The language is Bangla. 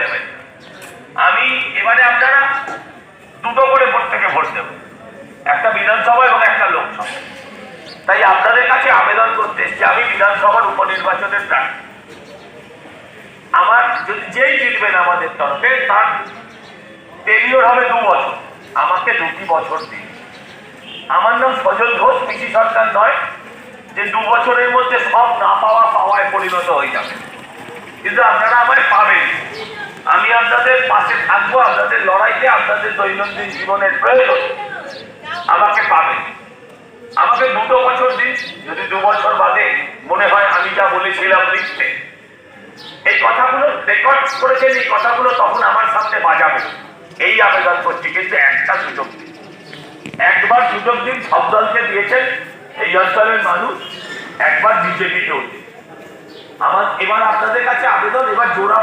দেবেন। আমি এবারে আপনারা দুটো করে প্রত্যেকে ভোট দেব, একটা বিধানসভা এবং একটা লোকসভা। তাই আপনাদের কাছে আবেদন করতে এসেছি, আমি বিধানসভার উপনির্বাচনের প্রার্থী। আমার যেই জিতবেন আমাদের তরফে তার টেনিওর হবে 2 বছর, আমাকে 2টি বছর দিন। আমার নাম সজল ঘোষ, পিসি সরকার নয় যে 2 বছরের মধ্যে সব না পাওয়ায় পরিণত হয়ে যাবে। কিন্তু আপনারা আমায় পাবেন, আমি আপনাদের পাশে থাকবো, আপনাদের লড়াইতে, আপনাদের দৈনন্দিন জীবনের প্রয়োজন আমাকে পাবেন। আমাকে 2 বছর দিন, যদি 2 বছর বাদে মনে হয় আমি যা বলেছিলাম লিখতে, এই কথাগুলো রেকর্ড করেছেন, এই কথাগুলো তখন আমার সামনে বাজাবে, এই আবেদন করছি। কিন্তু একটা সুযোগ দিন, একবার সুযোগ দিন। সব দলকে দিয়েছেন এই অঞ্চলের মানুষ, একবার বিজেপিকেও দিন। আমার এবার আপনাদের কাছে আবেদন, এবার জোড়া